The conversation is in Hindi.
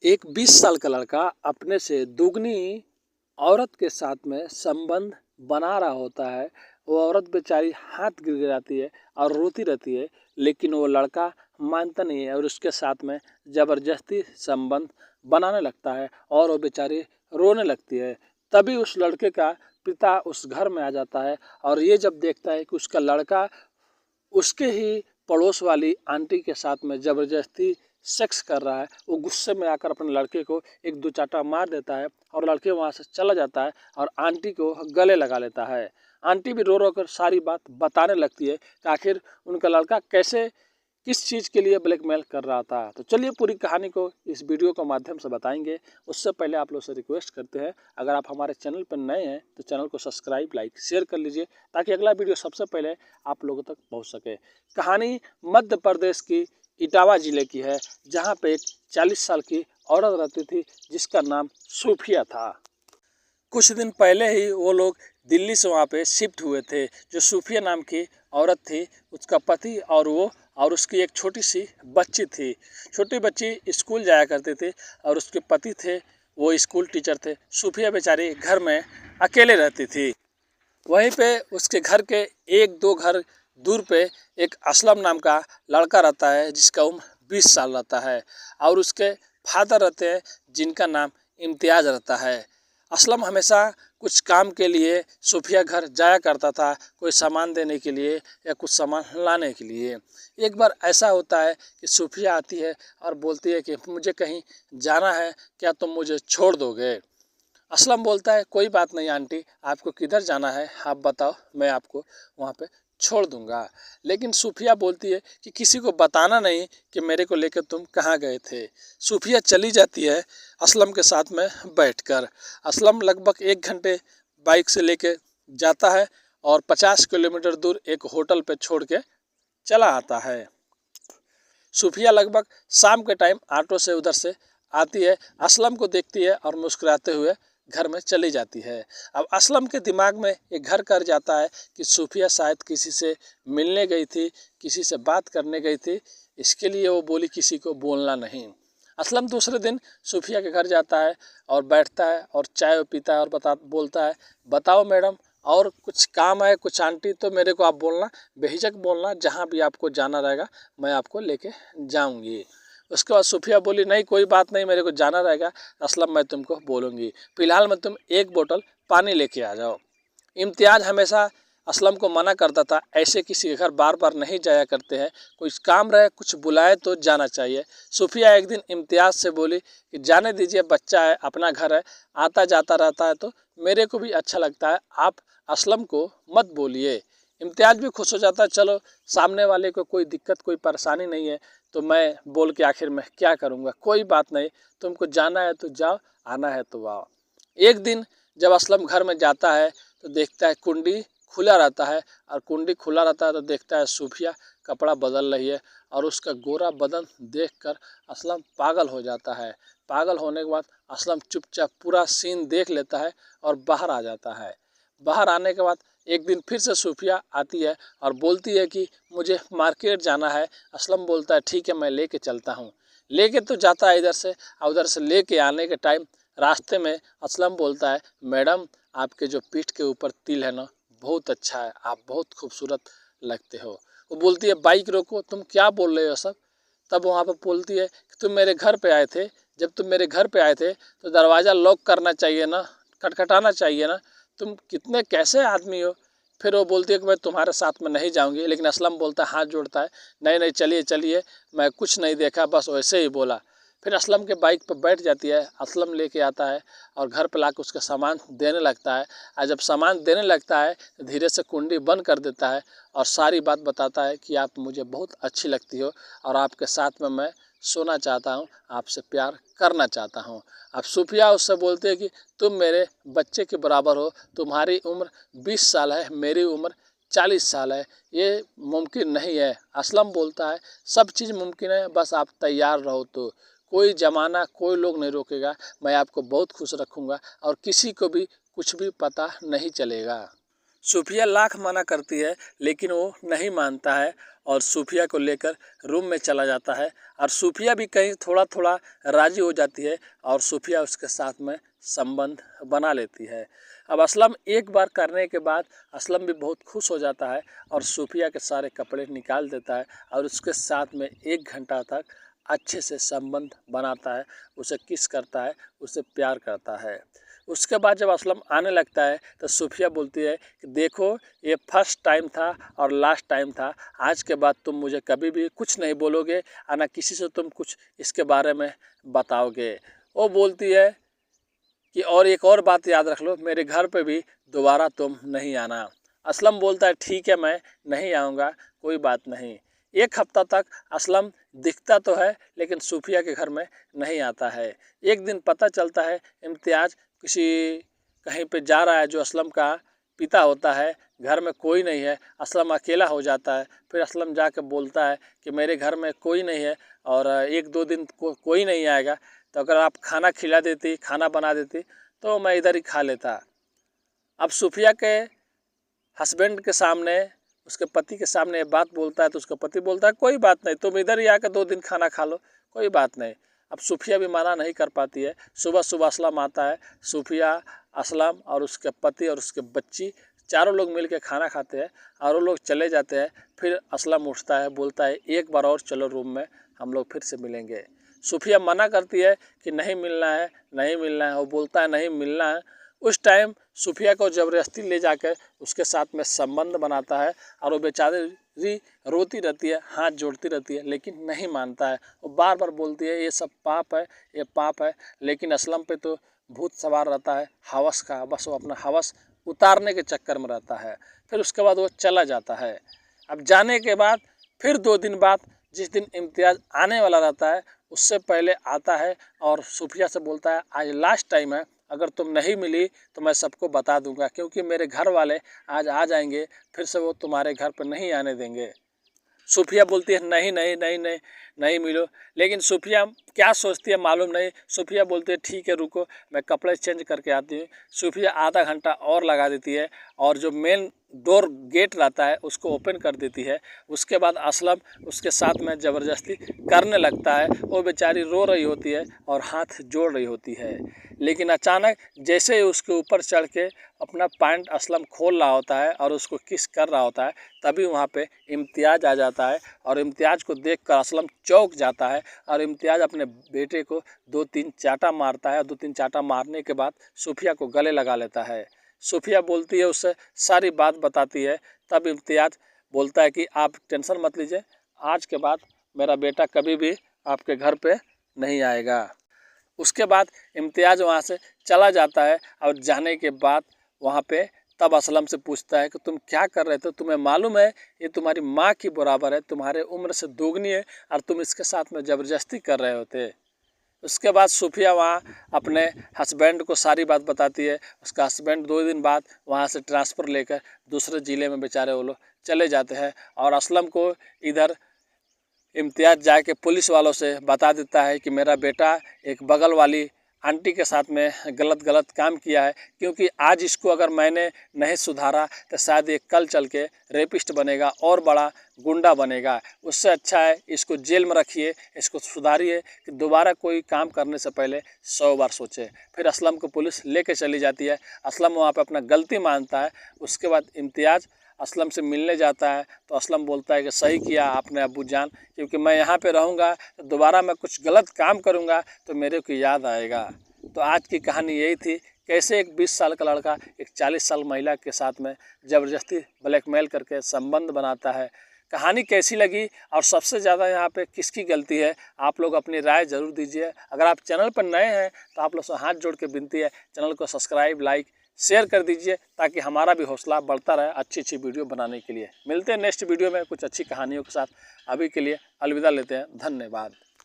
एक 20 साल का लड़का अपने से दुगनी औरत के साथ में संबंध बना रहा होता है। वो औरत बेचारी हाथ गिड़गिड़ाती है और रोती रहती है, लेकिन वो लड़का मानता नहीं है और उसके साथ में ज़बरदस्ती संबंध बनाने लगता है और वो बेचारी रोने लगती है। तभी उस लड़के का पिता उस घर में आ जाता है और ये जब देखता है कि उसका लड़का उसके ही पड़ोस वाली आंटी के साथ में ज़बरदस्ती सेक्स कर रहा है, वो गुस्से में आकर अपने लड़के को एक दो चाटा मार देता है और लड़के वहाँ से चला जाता है और आंटी को गले लगा लेता है। आंटी भी रो रो कर सारी बात बताने लगती है कि आखिर उनका लड़का कैसे किस चीज़ के लिए ब्लैकमेल कर रहा था। तो चलिए पूरी कहानी को इस वीडियो के माध्यम से बताएंगे। उससे पहले आप लोग से रिक्वेस्ट करते हैं, अगर आप हमारे चैनल पर नए हैं तो चैनल को सब्सक्राइब, लाइक, शेयर कर लीजिए ताकि अगला वीडियो सबसे पहले आप लोगों तक पहुंच सके। कहानी मध्य प्रदेश की इटावा ज़िले की है, जहां पे एक 40 साल की औरत रहती थी जिसका नाम सूफिया था। कुछ दिन पहले ही वो लोग दिल्ली से वहाँ पे शिफ्ट हुए थे। जो सूफिया नाम की औरत थी, उसका पति और वो और उसकी एक छोटी सी बच्ची थी। छोटी बच्ची स्कूल जाया करती थी और उसके पति थे, वो स्कूल टीचर थे। सूफिया बेचारी घर में अकेले रहती थी। वहीं पे उसके घर के एक दो घर दूर पे एक असलम नाम का लड़का रहता है जिसका उम्र 20 साल रहता है और उसके फादर रहते हैं जिनका नाम इम्तियाज़ रहता है। असलम हमेशा कुछ काम के लिए सूफिया घर जाया करता था, कोई सामान देने के लिए या कुछ सामान लाने के लिए। एक बार ऐसा होता है कि सूफिया आती है और बोलती है कि मुझे कहीं जाना है, क्या तुम मुझे छोड़ दोगे? असलम बोलता है कोई बात नहीं आंटी, आपको किधर जाना है आप बताओ, मैं आपको वहाँ पे छोड़ दूँगा। लेकिन सूफिया बोलती है कि किसी को बताना नहीं कि मेरे को लेकर तुम कहाँ गए थे। सूफिया चली जाती है असलम के साथ में बैठकर। असलम लगभग 1 घंटे बाइक से लेके जाता है और 50 किलोमीटर दूर एक होटल पे छोड़ के चला आता है। सूफिया लगभग शाम के टाइम ऑटो से उधर से आती है, असलम को देखती है और मुस्कुराते हुए घर में चली जाती है। अब असलम के दिमाग में ये घर कर जाता है कि सूफिया शायद किसी से मिलने गई थी, किसी से बात करने गई थी, इसके लिए वो बोली किसी को बोलना नहीं। असलम दूसरे दिन सूफिया के घर जाता है और बैठता है और चाय पीता है और बोलता है बताओ मैडम, और कुछ काम है कुछ आंटी तो मेरे को आप बोलना, बेहिचक बोलना, जहाँ भी आपको जाना रहेगा मैं आपको लेके जाऊंगी। उसके बाद सूफिया बोली नहीं कोई बात नहीं, मेरे को जाना रहेगा असलम, मैं तुमको बोलूँगी, फ़िलहाल मैं तुम एक बोतल पानी लेके आ जाओ। इम्तियाज़ हमेशा असलम को मना करता था, ऐसे किसी के घर बार बार नहीं जाया करते हैं, कोई काम रहे कुछ बुलाए तो जाना चाहिए। सूफिया एक दिन इम्तियाज़ से बोली कि जाने दीजिए, बच्चा है, अपना घर है, आता जाता रहता है तो मेरे को भी अच्छा लगता है, आप असलम को मत बोलिए। इम्तियाज़ भी खुश हो जाता है, चलो सामने वाले को कोई दिक्कत कोई परेशानी नहीं है तो मैं बोल के आखिर में क्या करूँगा, कोई बात नहीं, तुमको जाना है तो जाओ, आना है तो आओ। एक दिन जब असलम घर में जाता है तो देखता है कुंडी खुला रहता है और कुंडी खुला रहता है तो देखता है सूफिया कपड़ा बदल रही है और उसका गोरा बदन देखकर असलम पागल हो जाता है। पागल होने के बाद असलम चुपचाप पूरा सीन देख लेता है और बाहर आ जाता है। बाहर आने के बाद एक दिन फिर से सूफिया आती है और बोलती है कि मुझे मार्केट जाना है। असलम बोलता है ठीक है मैं लेके चलता हूँ। लेके तो जाता है इधर से और उधर से लेके आने के टाइम रास्ते में असलम बोलता है मैडम, आपके जो पीठ के ऊपर तिल है ना, बहुत अच्छा है, आप बहुत खूबसूरत लगते हो। वो बोलती है बाइक रोको, तुम क्या बोल रहे हो सब? तब वहाँ पर बोलती है कि तुम मेरे घर पे आए थे, जब तुम मेरे घर पे आए थे तो दरवाज़ा लॉक करना चाहिए ना, खटखटाना चाहिए ना, तुम कितने कैसे आदमी हो? फिर वो बोलती है कि मैं तुम्हारे साथ में नहीं जाऊंगी, लेकिन असलम बोलता है, हाथ जोड़ता है, नहीं नहीं चलिए चलिए, मैं कुछ नहीं देखा, बस वैसे ही बोला। फिर असलम के बाइक पर बैठ जाती है, असलम लेके आता है और घर पर लाकर उसका सामान देने लगता है। और जब सामान देने लगता है तो धीरे से कुंडी बंद कर देता है और सारी बात बताता है कि आप मुझे बहुत अच्छी लगती हो और आपके साथ में मैं सोना चाहता हूँ, आपसे प्यार करना चाहता हूँ। अब सूफिया उससे बोलते हैं कि तुम मेरे बच्चे के बराबर हो, तुम्हारी उम्र 20 साल है, मेरी उम्र 40 साल है, ये मुमकिन नहीं है। असलम बोलता है सब चीज़ मुमकिन है, बस आप तैयार रहो तो कोई ज़माना कोई लोग नहीं रोकेगा, मैं आपको बहुत खुश रखूँगा और किसी को भी कुछ भी पता नहीं चलेगा। सूफिया लाख मना करती है लेकिन वो नहीं मानता है और सूफिया को लेकर रूम में चला जाता है और सूफिया भी कहीं थोड़ा थोड़ा राजी हो जाती है और सूफिया उसके साथ में संबंध बना लेती है। अब असलम एक बार करने के बाद असलम भी बहुत खुश हो जाता है और सूफिया के सारे कपड़े निकाल देता है और उसके साथ में 1 घंटा तक अच्छे से संबंध बनाता है, उसे किस करता है, उसे प्यार करता है। उसके बाद जब असलम आने लगता है तो सूफिया बोलती है कि देखो ये फर्स्ट टाइम था और लास्ट टाइम था, आज के बाद तुम मुझे कभी भी कुछ नहीं बोलोगे और ना किसी से तुम कुछ इसके बारे में बताओगे। वो बोलती है कि और एक और बात याद रख लो, मेरे घर पे भी दोबारा तुम नहीं आना। असलम बोलता है ठीक है मैं नहीं आऊँगा, कोई बात नहीं। 1 हफ्ता तक असलम दिखता तो है लेकिन सूफिया के घर में नहीं आता है। एक दिन पता चलता है इम्तियाज़ कहीं पे जा रहा है जो असलम का पिता होता है, घर में कोई नहीं है, असलम अकेला हो जाता है। फिर असलम जाके बोलता है कि मेरे घर में कोई नहीं है और 1-2 दिन कोई नहीं आएगा, तो अगर आप खाना खिला देती, खाना बना देती तो मैं इधर ही खा लेता। अब सूफिया के हस्बैंड के सामने, उसके पति के सामने ये बात बोलता है तो उसका पति बोलता है कोई बात नहीं, तुम इधर ही आकर 2 दिन खाना खा लो, कोई बात नहीं। अब सूफिया भी मना नहीं कर पाती है। सुबह सुबह असलम आता है, सूफिया, असलम और उसके पति और उसके बच्ची चारों लोग मिल के खाना खाते हैं और वो लोग चले जाते हैं। फिर असलम उठता है, बोलता है एक बार और चलो रूम में, हम लोग फिर से मिलेंगे। सूफिया मना करती है कि नहीं मिलना है, नहीं मिलना है। वो बोलता है नहीं मिलना है। उस टाइम सूफिया को ज़बरदस्ती ले जाकर उसके साथ में संबंध बनाता है और वो बेचारी रोती रहती है, हाथ जोड़ती रहती है लेकिन नहीं मानता है। वो बार बार बोलती है ये सब पाप है, ये पाप है, लेकिन असलम पे तो भूत सवार रहता है हवस का, बस वो अपना हवस उतारने के चक्कर में रहता है। फिर उसके बाद वो चला जाता है। अब जाने के बाद फिर 2 दिन बाद जिस दिन इम्तियाज़ आने वाला रहता है उससे पहले आता है और सूफिया से बोलता है आज लास्ट टाइम है, अगर तुम नहीं मिली तो मैं सबको बता दूंगा, क्योंकि मेरे घर वाले आज आ जाएंगे, फिर से वो तुम्हारे घर पर नहीं आने देंगे। सूफिया बोलती है नहीं नहीं नहीं नहीं नहीं मिलो, लेकिन सूफिया क्या सोचती है मालूम नहीं। सूफिया बोलती है ठीक है रुको, मैं कपड़े चेंज करके आती हूँ। सूफिया आधा घंटा और लगा देती है और जो मेन डोर गेट रहता है उसको ओपन कर देती है। उसके बाद असलम उसके साथ में ज़बरदस्ती करने लगता है। वो बेचारी रो रही होती है और हाथ जोड़ रही होती है, लेकिन अचानक जैसे ही उसके ऊपर चढ़ के अपना पैंट असलम खोल रहा होता है और उसको किस कर रहा होता है, तभी वहाँ पे इम्तियाज़ आ जाता है और इम्तियाज़ को देखकर असलम चौंक जाता है और इम्तियाज़ अपने बेटे को 2-3 चाटा मारता है। 2-3 चाटा मारने के बाद सूफिया को गले लगा लेता है। सूफिया बोलती है, उससे सारी बात बताती है। तब इम्तियाज़ बोलता है कि आप टेंशन मत लीजिए, आज के बाद मेरा बेटा कभी भी आपके घर पे नहीं आएगा। उसके बाद इम्तियाज़ वहाँ से चला जाता है और जाने के बाद वहाँ पे तब असलम से पूछता है कि तुम क्या कर रहे थे, तुम्हें मालूम है ये तुम्हारी माँ की बराबर है, तुम्हारे उम्र से दोगुनी है और तुम इसके साथ में ज़बरदस्ती कर रहे होते। उसके बाद सूफिया वहाँ अपने हस्बैंड को सारी बात बताती है। उसका हस्बैंड 2 दिन बाद वहाँ से ट्रांसफ़र लेकर दूसरे ज़िले में बेचारे वो लोग चले जाते हैं और असलम को इधर इम्तियाज़ जाके पुलिस वालों से बता देता है कि मेरा बेटा एक बगल वाली आंटी के साथ में गलत काम किया है, क्योंकि आज इसको अगर मैंने नहीं सुधारा तो शायद ये कल चल के रेपिस्ट बनेगा और बड़ा गुंडा बनेगा। उससे अच्छा है इसको जेल में रखिए, इसको सुधारिए कि दोबारा कोई काम करने से पहले 100 बार सोचे। फिर असलम को पुलिस लेके चली जाती है। असलम वहाँ पे अपना गलती मानता है। उसके बाद इम्तियाज़ असलम से मिलने जाता है तो असलम बोलता है कि सही किया आपने अब्बू जान, क्योंकि मैं यहाँ पे रहूँगा तो दोबारा मैं कुछ गलत काम करूँगा तो मेरे को याद आएगा। तो आज की कहानी यही थी, कैसे एक 20 साल का लड़का एक 40 साल महिला के साथ में ज़बरदस्ती ब्लैकमेल करके संबंध बनाता है। कहानी कैसी लगी और सबसे ज़्यादा यहाँ पे किसकी गलती है, आप लोग अपनी राय ज़रूर दीजिए। अगर आप चैनल पर नए हैं तो आप लोग से हाथ जोड़ के विनती है, चैनल को सब्सक्राइब, लाइक, शेयर कर दीजिए ताकि हमारा भी हौसला बढ़ता रहे अच्छी वीडियो बनाने के लिए। मिलते हैं नेक्स्ट वीडियो में कुछ अच्छी कहानियों के साथ। अभी के लिए अलविदा लेते हैं, धन्यवाद।